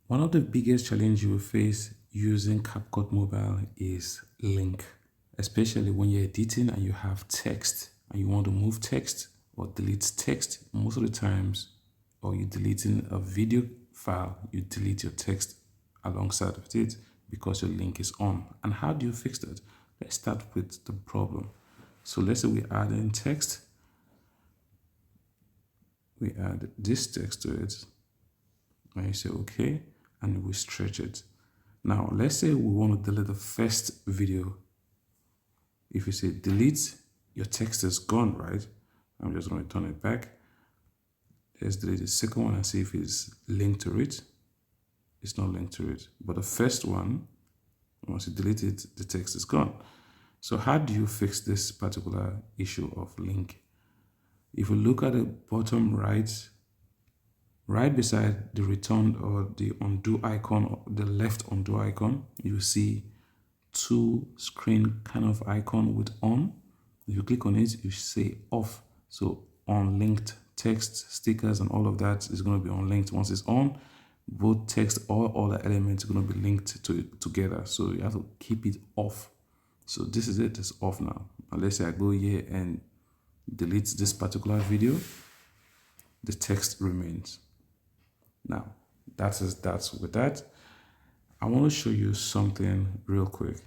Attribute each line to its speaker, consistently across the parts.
Speaker 1: One of the biggest challenges you will face using CapCut Mobile is link, especially when you're editing and you have text and you want to move text or delete text. Most of the times, or you're deleting a video file, you delete your text alongside with it because your link is on. And how do you fix that? Let's start with the problem. So let's say we add in text, we add this text to it, and you say okay, and we stretch it. Now let's say we want to delete the first video. If you say delete, your text is gone, right? I'm just going to turn it back. Let's delete the second one and see if it's linked to it. It's not linked to it. But the first one, once you delete it, the text is gone. So how do you fix this particular issue of link? If you look at the bottom right beside the return or the undo icon, or the left undo icon, you see two screen kind of icon with on. If you click on it, you say off. So unlinked text, stickers, and all of that is going to be unlinked. Once it's on, both text or all the elements are going to be linked together. So you have to keep it off. So this is it, it's off now. And let's say I go here and delete this particular video, the text remains. Now, that's with that. I want to show you something real quick.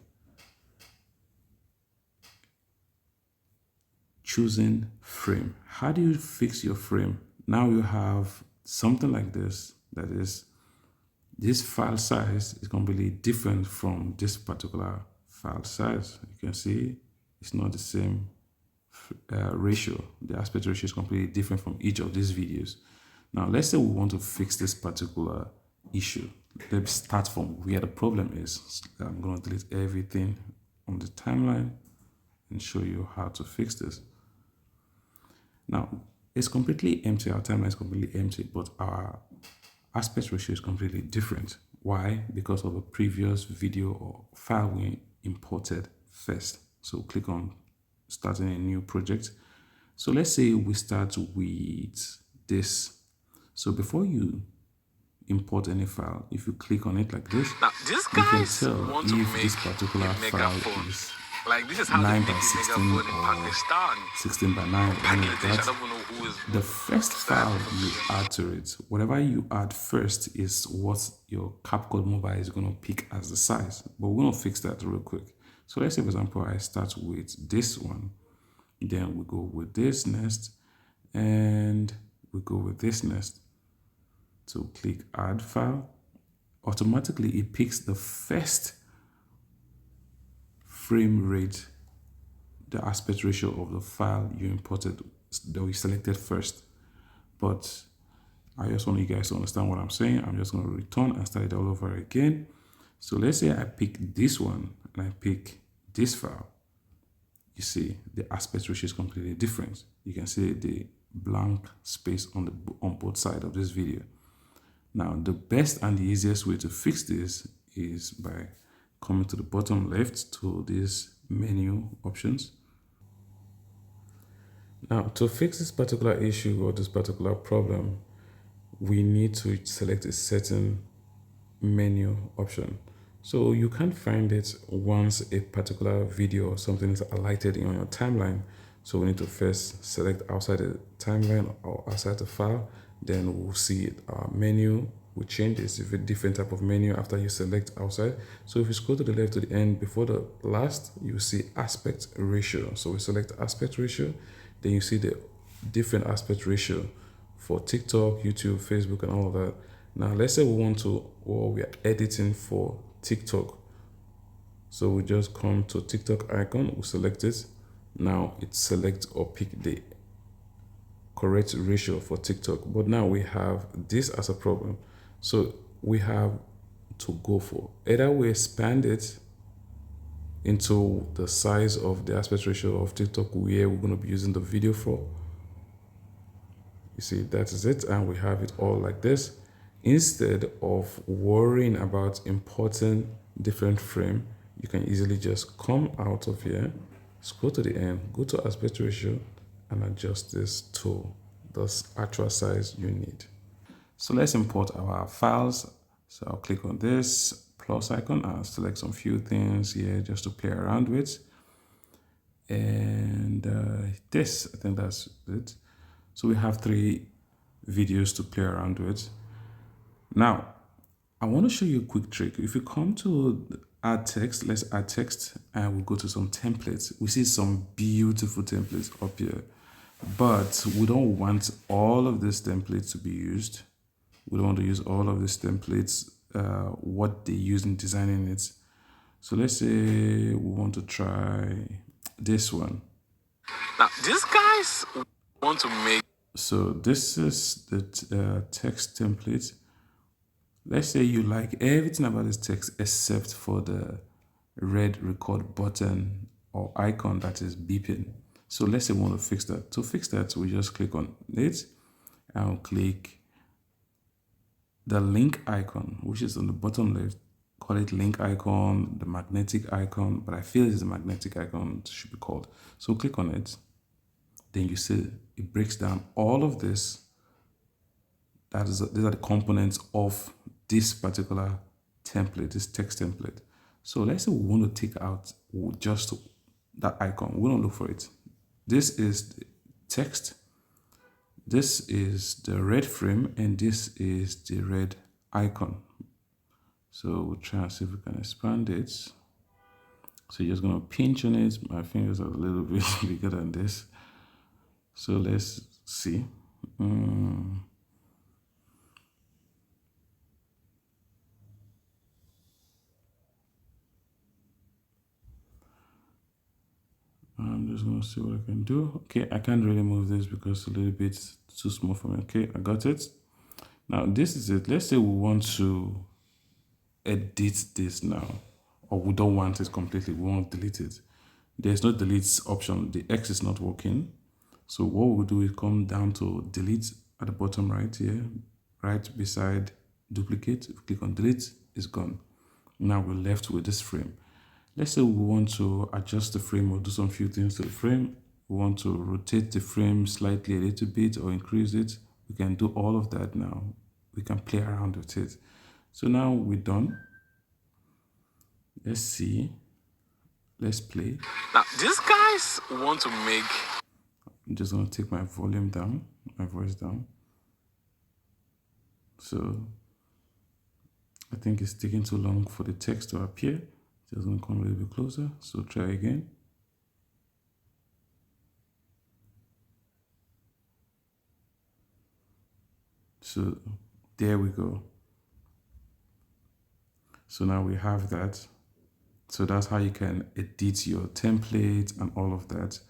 Speaker 1: Choosing frame. How do you fix your frame? Now you have something like this, that is, this file size is completely different from this particular file size. You can see it's not the same ratio. The aspect ratio is completely different from each of these videos. Now, let's say we want to fix this particular issue. Let's start from where the problem is. I'm going to delete everything on the timeline and show you how to fix this. Now, it's completely empty. Our timeline is completely empty, but our aspect ratio is completely different. Why? Because of a previous video or file we imported first. So click on starting a new project. So let's say we start with this. So before you import any file, if you click on it like this,
Speaker 2: now, this
Speaker 1: you can
Speaker 2: guys
Speaker 1: tell
Speaker 2: want to
Speaker 1: if
Speaker 2: make
Speaker 1: this particular
Speaker 2: a
Speaker 1: file
Speaker 2: megaphone.
Speaker 1: is
Speaker 2: Like, this is how
Speaker 1: 9
Speaker 2: they
Speaker 1: by
Speaker 2: make the
Speaker 1: 16
Speaker 2: megaphone in
Speaker 1: or
Speaker 2: Pakistan.
Speaker 1: 16 by 9 or any of
Speaker 2: Bangladesh, I
Speaker 1: that.
Speaker 2: don't know who is
Speaker 1: The first file you add to it, whatever you add first is what your CapCut Mobile is going to pick as the size. But we're going to fix that real quick. So let's say, for example, I start with this one. Then we go with this next. And we go with this next. So click add file. Automatically, it picks the first frame rate, the aspect ratio of the file you imported, that we selected first. But I just want you guys to understand what I'm saying. I'm just going to return and start it all over again. So let's say I pick this one and I pick this file. You see the aspect ratio is completely different. You can see the blank space on both sides of this video. Now, the best and the easiest way to fix this is by coming to the bottom left to these menu options. Now, to fix this particular issue or this particular problem, we need to select a certain menu option. So you can't find it once a particular video or something is highlighted on your timeline. So we need to first select outside the timeline or outside the file. Then we'll see our menu will change. It's a different type of menu after you select outside. So if you scroll to the left to the end before the last, you see aspect ratio. So we select aspect ratio. Then you see the different aspect ratio for TikTok, YouTube, Facebook, and all of that. Now, let's say we want to, or we are editing for TikTok. So we just come to TikTok icon, we select it. Now it selects or pick the correct ratio for TikTok. But now we have this as a problem. So we have to go for either we expand it into the size of the aspect ratio of TikTok where we're going to be using the video for. You see, that is it, and we have it all like this. Instead of worrying about importing different frame, you can easily just come out of here, scroll to the end, go to aspect ratio, and adjust this to the actual size you need. So let's import our files So I'll click on this plus icon. I'll select some few things here just to play around with. And this, I think that's it. So we have 3 videos to play around with. Now, I want to show you a quick trick. If you come to add text, let's add text and we'll go to some templates. We see some beautiful templates up here, but we don't want all of these templates to be used. We don't want to use all of these templates, what they use in designing it. So let's say we want to try this one. Now, these guys want to make. So this is the text template. Let's say you like everything about this text except for the red record button or icon that is beeping. So let's say we want to fix that. To fix that, we just click on it and click the link icon, which is on the bottom left. Call it link icon, the magnetic icon, but I feel it's the magnetic icon it should be called. So click on it. Then you see it breaks down all of this. These are the components of this particular template, this text template. So let's say we want to take out just that icon. We don't look for it. This is the text. This is the red frame, and this is the red icon. So we'll try and see if we can expand it. So you're just going to pinch on it. My fingers are a little bit bigger than this. So let's see. I'm just going to see what I can do. Okay, I can't really move this because it's a little bit too small for me. Okay, I got it. Now, this is it. Let's say we want to edit this now, or we don't want it completely. We want to delete it. There's no delete option. The X is not working. So what we'll do is come down to delete at the bottom right here, right beside duplicate. If we click on delete, it's gone. Now we're left with this frame. Let's say we want to adjust the frame or do some few things to the frame. We want to rotate the frame slightly a little bit or increase it. We can do all of that now. We can play around with it. So now we're done. Let's see. Let's play. Now, these guys want to make. I'm just going to take my volume down, my voice down. So I think it's taking too long for the text to appear. Just going to come a little bit closer. So try again. So there we go. So now we have that. So that's how you can edit your template and all of that.